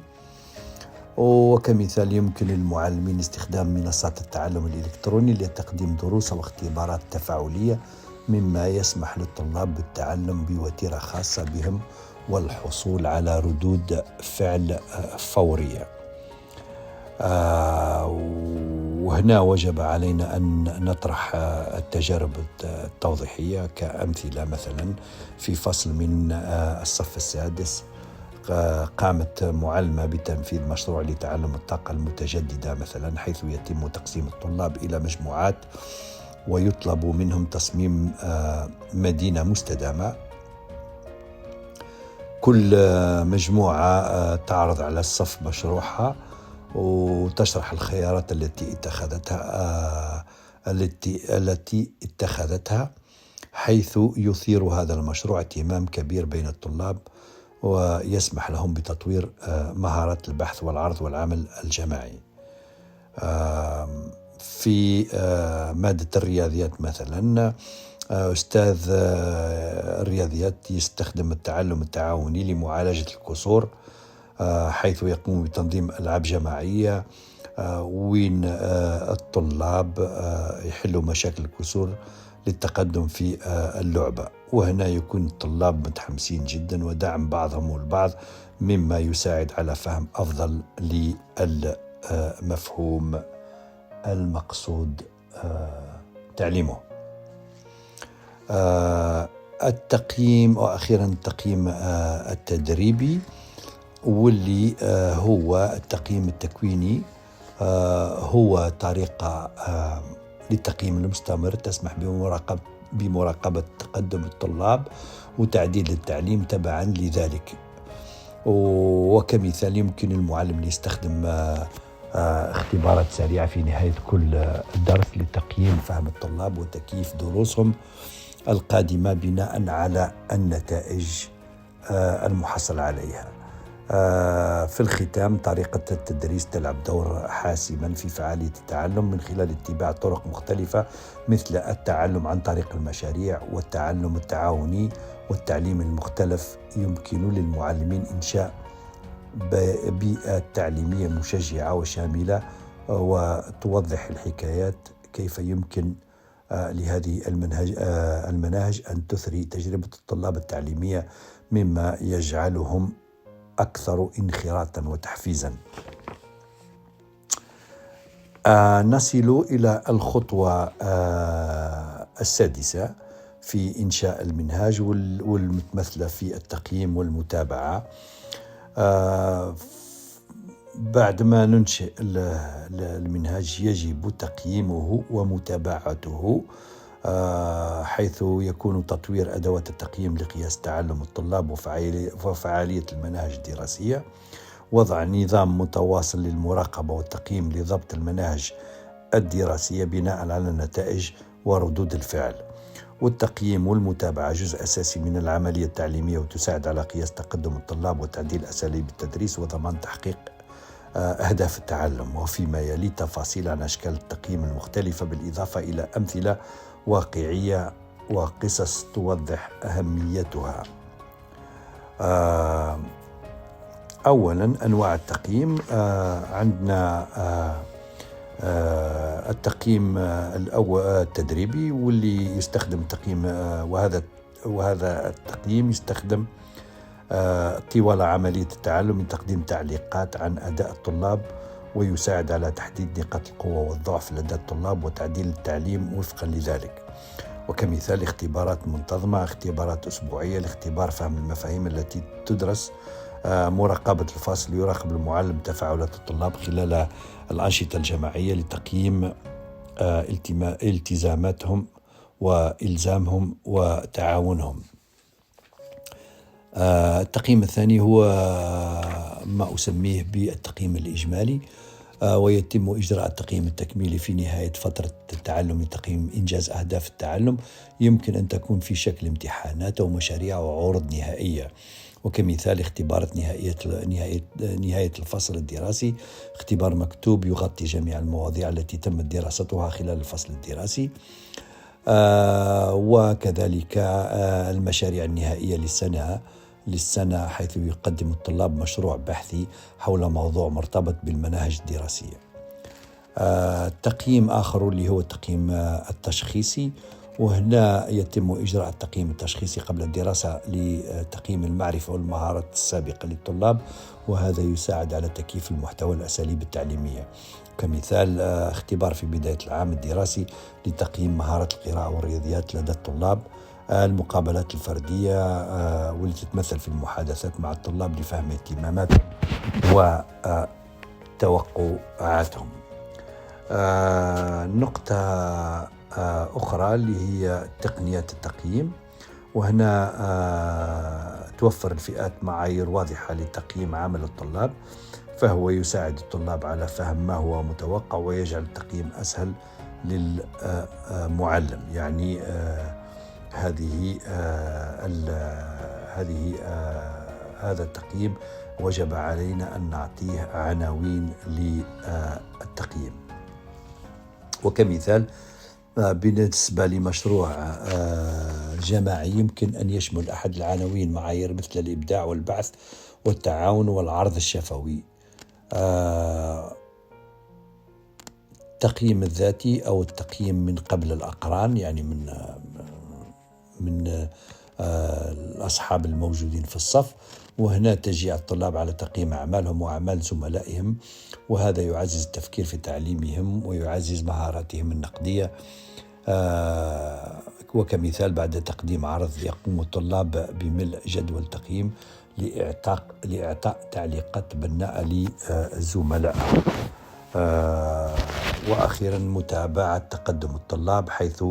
وكمثال يمكن للمعلمين استخدام منصات التعلم الإلكتروني لتقديم دروس واختبارات تفاعلية، مما يسمح للطلاب بالتعلم بوتيرة خاصة بهم والحصول على ردود فعل فورية. وهنا وجب علينا أن نطرح التجارب التوضيحية كأمثلة. مثلا في فصل من الصف السادس قامت معلمة بتنفيذ مشروع لتعلم الطاقة المتجددة مثلا، حيث يتم تقسيم الطلاب إلى مجموعات ويطلب منهم تصميم مدينة مستدامة. كل مجموعة تعرض على الصف مشروعها وتشرح الخيارات التي اتخذتها، حيث يثير هذا المشروع اهتمام كبير بين الطلاب ويسمح لهم بتطوير مهارات البحث والعرض والعمل الجماعي. في مادة الرياضيات مثلا، أستاذ الرياضيات يستخدم التعلم التعاوني لمعالجة الكسور، حيث يقوم بتنظيم ألعاب جماعية وين الطلاب يحلوا مشاكل الكسور للتقدم في اللعبة. وهنا يكون الطلاب متحمسين جدا ودعم بعضهم البعض، مما يساعد على فهم أفضل للمفهوم المقصود تعليمه. التقييم، وأخيرا التقييم التدريبي، واللي هو التقييم التكويني، هو طريقة للتقييم المستمر تسمح بمراقبة تقدم الطلاب وتعديل التعليم تبعا لذلك. وكمثال يمكن المعلم يستخدم اختبارات سريعة في نهاية كل درس لتقييم فهم الطلاب وتكييف دروسهم القادمة بناء على النتائج المحصل عليها. في الختام، طريقة التدريس تلعب دور حاسما في فعالية التعلم من خلال اتباع طرق مختلفة، مثل التعلم عن طريق المشاريع والتعلم التعاوني والتعليم المختلف. يمكن للمعلمين إنشاء بيئة تعليمية مشجعة وشاملة وتوضح الحكايات كيف يمكن لهذه المناهج أن تثري تجربة الطلاب التعليمية، مما يجعلهم أكثر انخراطا وتحفيزا. نصل إلى الخطوة السادسة في إنشاء المنهاج، والمتمثلة في التقييم والمتابعة. بعد ما ننشئ المنهاج يجب تقييمه ومتابعته، حيث يكون تطوير أدوات التقييم لقياس تعلم الطلاب وفعالية المناهج الدراسية، وضع نظام متواصل للمراقبة والتقييم لضبط المناهج الدراسية بناء على النتائج وردود الفعل. والتقييم والمتابعة جزء أساسي من العملية التعليمية، وتساعد على قياس تقدم الطلاب وتعديل أساليب التدريس وضمان تحقيق أهداف التعلم. وفيما يلي تفاصيل عن أشكال التقييم المختلفة، بالإضافة إلى أمثلة واقعية وقصص توضح أهميتها. أولا أنواع التقييم. عندنا التقييم الأول التدريبي، واللي يستخدم تقييم وهذا التقييم يستخدم طوال عملية التعلم لتقديم تعليقات عن أداء الطلاب، ويساعد على تحديد نقاط القوة والضعف لدى الطلاب وتعديل التعليم وفقا لذلك. وكمثال اختبارات منتظمة، اختبارات أسبوعية لاختبار فهم المفاهيم التي تدرس، مراقبة الفصل، يراقب المعلم تفاعلات الطلاب خلال الأنشطة الجماعية لتقييم التزاماتهم وإلزامهم وتعاونهم. التقييم الثاني هو ما أسميه بالتقييم الإجمالي، ويتم إجراء التقييم التكميلي في نهاية فترة التعلم لتقييم إنجاز أهداف التعلم. يمكن أن تكون في شكل امتحانات أو مشاريع وعروض نهائية. وكمثال اختبارات نهاية الفصل الدراسي، اختبار مكتوب يغطي جميع المواضيع التي تم دراستها خلال الفصل الدراسي. وكذلك المشاريع النهائية للسنة حيث يقدم الطلاب مشروع بحثي حول موضوع مرتبط بالمناهج الدراسية. تقييم آخر اللي هو التقييم التشخيصي، وهنا يتم إجراء التقييم التشخيصي قبل الدراسة لتقييم المعرفة والمهارات السابقة للطلاب، وهذا يساعد على تكييف المحتوى والأساليب التعليمية. كمثال اختبار في بداية العام الدراسي لتقييم مهارة القراءة والرياضيات لدى الطلاب. المقابلات الفردية والتي تتمثل في المحادثات مع الطلاب لفهم اهتماماتهم وتوقعاتهم. نقطة أخرى اللي هي تقنيات التقييم، وهنا توفر الفئات معايير واضحة لتقييم عمل الطلاب، فهو يساعد الطلاب على فهم ما هو متوقع ويجعل التقييم أسهل للمعلم. يعني هذا التقييم وجب علينا أن نعطيه عناوين للتقييم. وكمثال بالنسبة لمشروع جماعي يمكن أن يشمل أحد العناوين معايير مثل الإبداع والبحث والتعاون والعرض الشفوي. التقييم الذاتي أو التقييم من قبل الأقران، يعني من الأصحاب الموجودين في الصف، وهنا تشجيع الطلاب على تقييم أعمالهم وأعمال زملائهم، وهذا يعزز التفكير في تعليمهم ويعزز مهاراتهم النقدية. وكمثال بعد تقديم عرض يقوم الطلاب بملء جدول تقييم لإعطاء تعليقات بناءة لزملائهم. وأخيرا متابعة تقدم الطلاب، حيث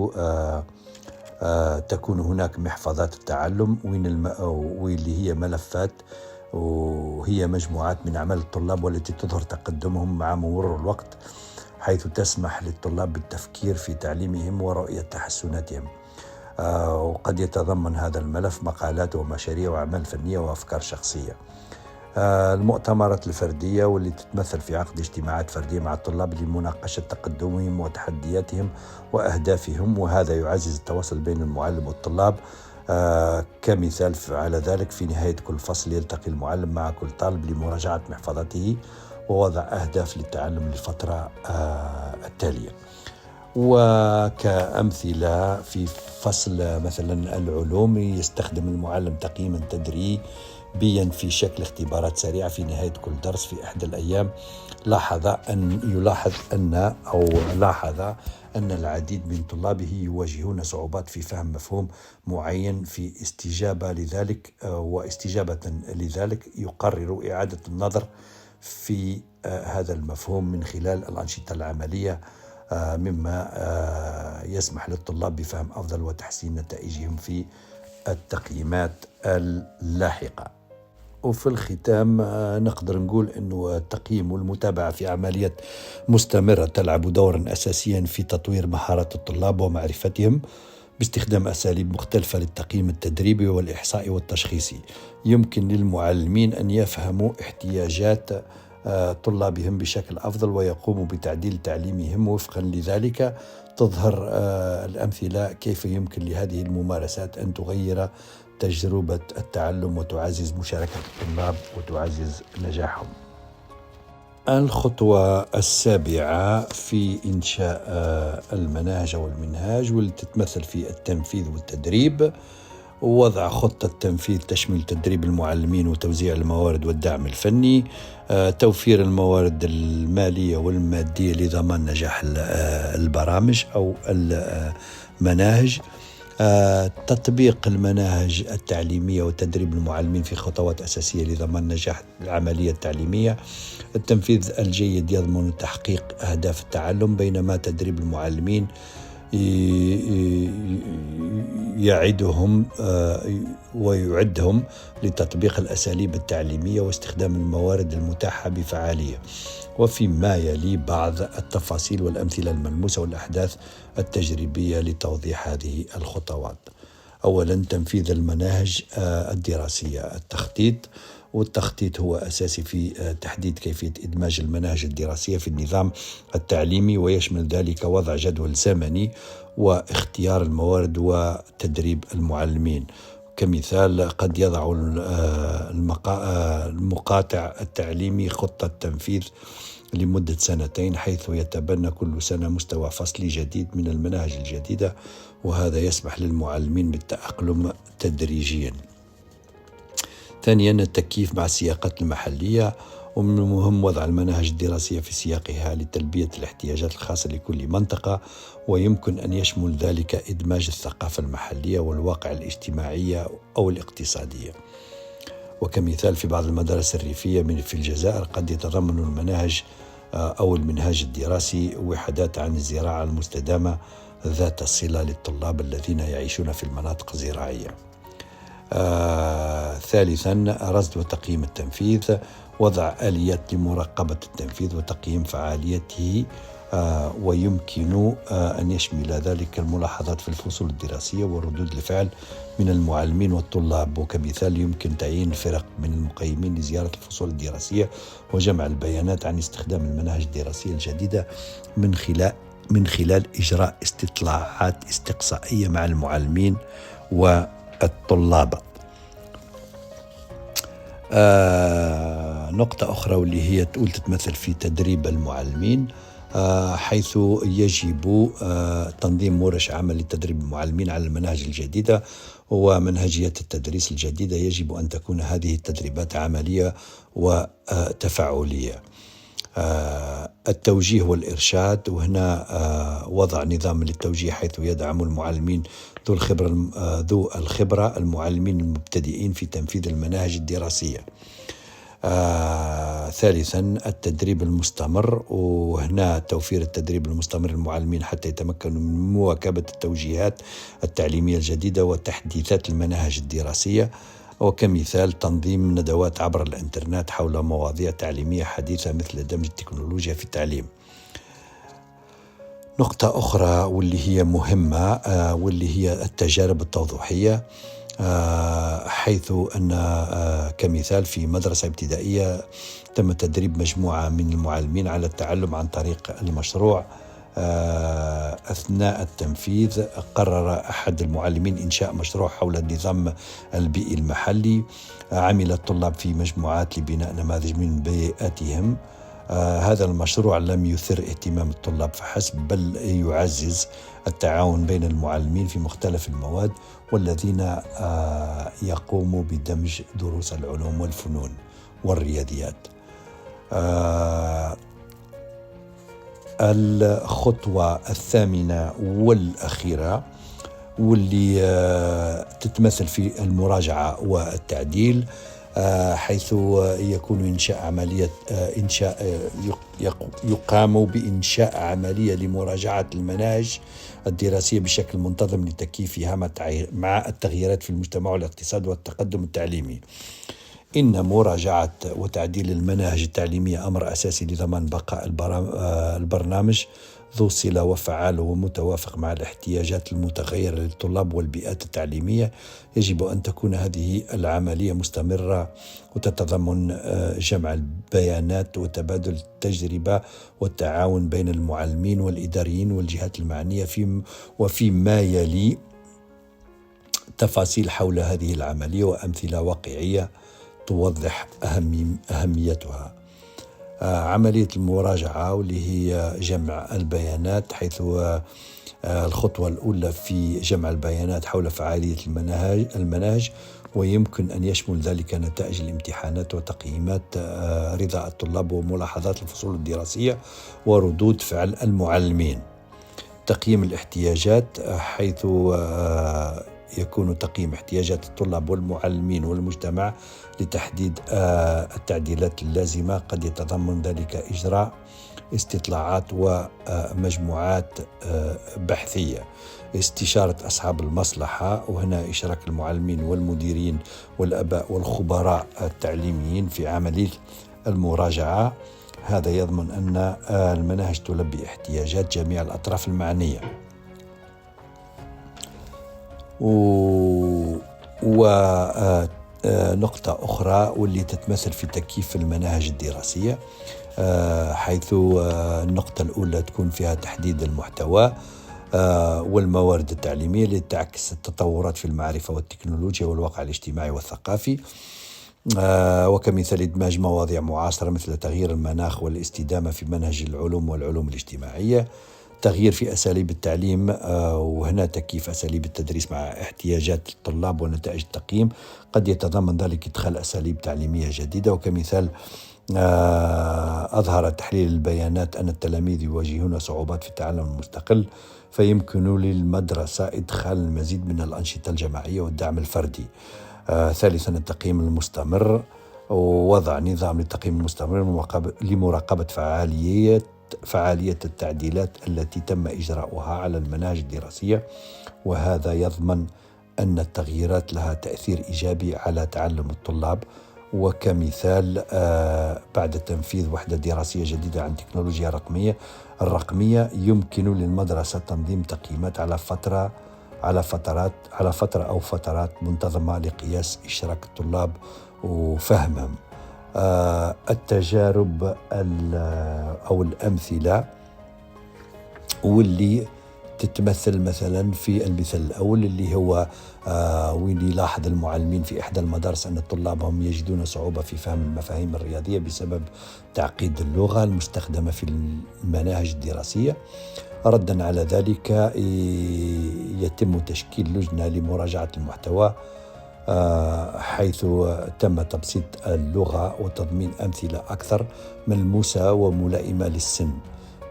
تكون هناك محفظات التعلم واللي هي ملفات، وهي مجموعات من أعمال الطلاب والتي تظهر تقدمهم مع مرور الوقت، حيث تسمح للطلاب بالتفكير في تعليمهم ورؤية تحسناتهم. وقد يتضمن هذا الملف مقالات ومشاريع وأعمال فنية وأفكار شخصية. المؤتمرات الفردية واللي تتمثل في عقد اجتماعات فردية مع الطلاب لمناقشة تقدمهم وتحدياتهم وأهدافهم، وهذا يعزز التواصل بين المعلم والطلاب. كمثال على ذلك في نهاية كل فصل يلتقي المعلم مع كل طالب لمراجعة محفظته ووضع أهداف للتعلم للفترة التالية. وكأمثلة في فصل مثلا العلوم يستخدم المعلم تقييما تدريبيا في شكل اختبارات سريعة في نهاية كل درس في إحدى الأيام. لاحظ أن العديد من طلابه يواجهون صعوبات في فهم مفهوم معين في واستجابة لذلك يقرر إعادة النظر في هذا المفهوم من خلال الأنشطة العملية، مما يسمح للطلاب بفهم أفضل وتحسين نتائجهم في التقييمات اللاحقة. وفي الختام نقدر نقول أنه التقييم والمتابعة في عملية مستمرة تلعب دورا أساسيا في تطوير مهارات الطلاب ومعرفتهم باستخدام أساليب مختلفة للتقييم التدريبي والإحصائي والتشخيصي. يمكن للمعلمين أن يفهموا احتياجات طلابهم بشكل أفضل ويقوموا بتعديل تعليمهم وفقا لذلك. تظهر الأمثلة كيف يمكن لهذه الممارسات أن تغير تجربة التعلم وتعزز مشاركة الطلاب وتعزز نجاحهم. الخطوة السابعة في إنشاء المناهج أو المنهاج واللي تتمثل في التنفيذ والتدريب، ووضع خطة تنفيذ تشمل تدريب المعلمين وتوزيع الموارد والدعم الفني، توفير الموارد المالية والمادية لضمان نجاح البرامج أو المناهج، تطبيق المناهج التعليمية وتدريب المعلمين في خطوات أساسية لضمان نجاح العملية التعليمية. التنفيذ الجيد يضمن تحقيق أهداف التعلم، بينما تدريب المعلمين يعدهم ويعدهم لتطبيق الأساليب التعليمية واستخدام الموارد المتاحة بفعالية. وفيما يلي بعض التفاصيل والأمثلة الملموسة والأحداث التجريبية لتوضيح هذه الخطوات. أولا، تنفيذ المناهج الدراسية. والتخطيط هو أساسي في تحديد كيفية إدماج المناهج الدراسية في النظام التعليمي، ويشمل ذلك وضع جدول زمني واختيار الموارد وتدريب المعلمين. كمثال، قد يضع المقاطع التعليمي خطة تنفيذ لمدة 2 حيث يتبنى كل سنة مستوى فصلي جديد من المناهج الجديدة، وهذا يسمح للمعلمين بالتأقلم تدريجيا. ثانيا، التكييف مع السياقات المحلية، ومن المهم وضع المناهج الدراسية في سياقها لتلبية الاحتياجات الخاصة لكل منطقة، ويمكن أن يشمل ذلك إدماج الثقافة المحلية والواقع الاجتماعي أو الاقتصادية. وكمثال، في بعض المدارس الريفية في الجزائر قد يتضمن المناهج أو المنهاج الدراسي وحدات عن الزراعة المستدامة ذات الصلة للطلاب الذين يعيشون في المناطق الزراعية. ثالثا، رصد وتقييم التنفيذ، وضع آليات لمراقبة التنفيذ وتقييم فعاليته، ويمكن أن يشمل ذلك الملاحظات في الفصول الدراسية وردود الفعل من المعلمين والطلاب. وكمثال، يمكن تعيين فرق من المقيمين لزيارة الفصول الدراسية وجمع البيانات عن استخدام المناهج الدراسية الجديدة من خلال إجراء استطلاعات استقصائية مع المعلمين والطلاب. نقطة أخرى واللي هي تتمثل في تدريب المعلمين، حيث يجب تنظيم ورش عمل لتدريب المعلمين على المناهج الجديدة ومنهجية التدريس الجديدة. يجب أن تكون هذه التدريبات عملية وتفاعلية. التوجيه والإرشاد، وهنا وضع نظام للتوجيه حيث يدعم المعلمين ذو الخبرة المعلمين المبتدئين في تنفيذ المناهج الدراسية. ثالثا، التدريب المستمر، وهنا توفير التدريب المستمر للمعلمين حتى يتمكنوا من مواكبة التوجيهات التعليمية الجديدة وتحديثات المناهج الدراسية. وكمثال، تنظيم ندوات عبر الإنترنت حول مواضيع تعليمية حديثة مثل دمج التكنولوجيا في التعليم. نقطة أخرى واللي هي مهمة واللي هي التجارب التوضيحية، حيث أن كمثال في مدرسة ابتدائية تم تدريب مجموعة من المعلمين على التعلم عن طريق المشروع. أثناء التنفيذ قرر أحد المعلمين إنشاء مشروع حول النظام البيئي المحلي. عمل الطلاب في مجموعات لبناء نماذج من بيئاتهم. هذا المشروع لم يثر اهتمام الطلاب فحسب، بل يعزز التعاون بين المعلمين في مختلف المواد والذين يقوموا بدمج دروس العلوم والفنون والرياضيات. الخطوة الثامنة والأخيرة واللي تتمثل في المراجعة والتعديل، حيث يكون يقام بإنشاء عملية لمراجعة المناهج الدراسية بشكل منتظم لتكييفها مع التغييرات في المجتمع والاقتصاد والتقدم التعليمي. إن مراجعة وتعديل المناهج التعليمية أمر أساسي لضمان بقاء البرنامج ذو صلة وفعال ومتوافق مع الاحتياجات المتغيرة للطلاب والبيئات التعليمية. يجب أن تكون هذه العملية مستمرة وتتضمن جمع البيانات وتبادل التجربة والتعاون بين المعلمين والإداريين والجهات المعنية وفيما يلي تفاصيل حول هذه العملية وأمثلة واقعية توضح أهميتها. عملية المراجعة واللي هي جمع البيانات، حيث الخطوة الأولى في جمع البيانات حول فعالية المناهج، ويمكن أن يشمل ذلك نتائج الامتحانات وتقييمات رضا الطلاب وملاحظات الفصول الدراسية وردود فعل المعلمين. تقييم الاحتياجات، حيث يكون تقييم احتياجات الطلاب والمعلمين والمجتمع لتحديد التعديلات اللازمة. قد يتضمن ذلك إجراء استطلاعات ومجموعات بحثية. استشارة أصحاب المصلحة، وهنا إشراك المعلمين والمديرين والآباء والخبراء التعليميين في عملية المراجعة. هذا يضمن أن المناهج تلبي احتياجات جميع الأطراف المعنية. ونقطة أخرى واللي تتمثل في تكييف المناهج الدراسية، حيث النقطة الأولى تكون فيها تحديد المحتوى والموارد التعليمية لتعكس التطورات في المعرفة والتكنولوجيا والواقع الاجتماعي والثقافي، وكمثال إدماج مواضيع معاصرة مثل تغيير المناخ والاستدامة في منهج العلوم والعلوم الاجتماعية. تغيير في أساليب التعليم، وهنا تكييف أساليب التدريس مع احتياجات الطلاب ونتائج التقييم. قد يتضمن ذلك إدخال أساليب تعليمية جديدة، وكمثال أظهر تحليل البيانات أن التلاميذ يواجهون صعوبات في التعلم المستقل، فيمكن للمدرسة إدخال المزيد من الأنشطة الجماعية والدعم الفردي. ثالثا التقييم المستمر، ووضع نظام للتقييم المستمر لمراقبة فعالية التعديلات التي تم إجراؤها على المناهج الدراسية، وهذا يضمن أن التغييرات لها تأثير إيجابي على تعلم الطلاب. وكمثال بعد تنفيذ وحدة دراسية جديدة عن تكنولوجيا الرقمية يمكن للمدرسة تنظيم تقييمات على فترة أو فترات منتظمة لقياس إشراك الطلاب وفهمهم. التجارب أو الأمثلة واللي تتمثل مثلا في المثال الأول اللي هو وين يلاحظ المعلمين في إحدى المدارس أن طلابهم يجدون صعوبة في فهم المفاهيم الرياضية بسبب تعقيد اللغة المستخدمة في المناهج الدراسية. ردا على ذلك يتم تشكيل لجنة لمراجعة المحتوى، حيث تم تبسيط اللغة وتضمين أمثلة أكثر ملموسة وملائمة للسن.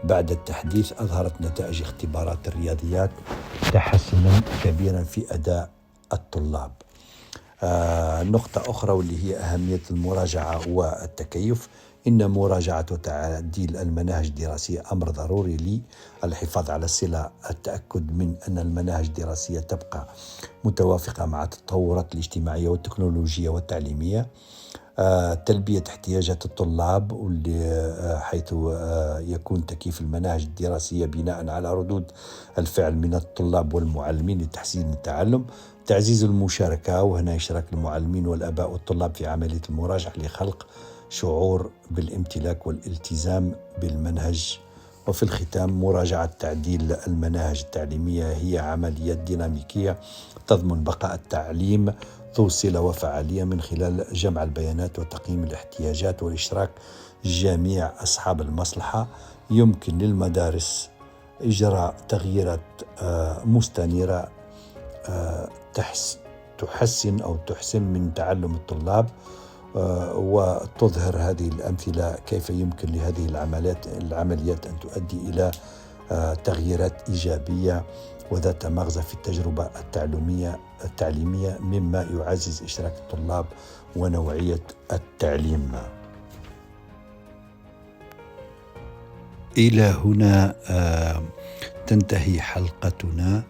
بعد التحديث أظهرت نتائج اختبارات الرياضيات تحسنا كبيرا في أداء الطلاب. نقطة أخرى واللي هي أهمية المراجعة والتكيف. إن مراجعة وتعديل المناهج الدراسية أمر ضروري للحفاظ على الصلة، التأكد من أن المناهج الدراسية تبقى متوافقة مع التطورات الاجتماعية والتكنولوجية والتعليمية، تلبية احتياجات الطلاب، حيث يكون تكييف المناهج الدراسية بناء على ردود الفعل من الطلاب والمعلمين لتحسين التعلم، تعزيز المشاركة، وهنا إشراك المعلمين والآباء والطلاب في عملية المراجعة لخلق شعور بالامتلاك والالتزام بالمنهج. وفي الختام، مراجعة تعديل المناهج التعليمية هي عملية ديناميكية تضمن بقاء التعليم ذو صلة وفعالية من خلال جمع البيانات وتقييم الاحتياجات والإشراك جميع أصحاب المصلحة. يمكن للمدارس إجراء تغييرات مستنيرة تحسن من تعلم الطلاب، وتظهر هذه الأمثلة كيف يمكن لهذه العمليات أن تؤدي إلى تغييرات إيجابية وذات مغزى في التجربة التعليمية، مما يعزز إشراك الطلاب ونوعية التعليم. إلى هنا تنتهي حلقتنا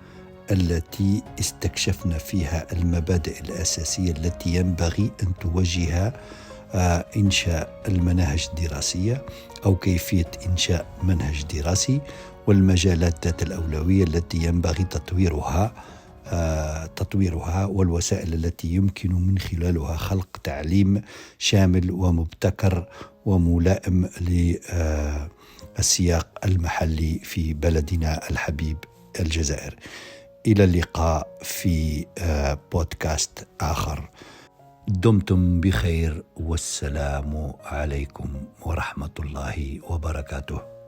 التي استكشفنا فيها المبادئ الأساسية التي ينبغي أن توجه إنشاء المناهج الدراسية أو كيفية إنشاء منهج دراسي، والمجالات ذات الأولوية التي ينبغي تطويرها والوسائل التي يمكن من خلالها خلق تعليم شامل ومبتكر وملائم للسياق المحلي في بلدنا الحبيب الجزائر. إلى اللقاء في بودكاست آخر. دمتم بخير، والسلام عليكم ورحمة الله وبركاته.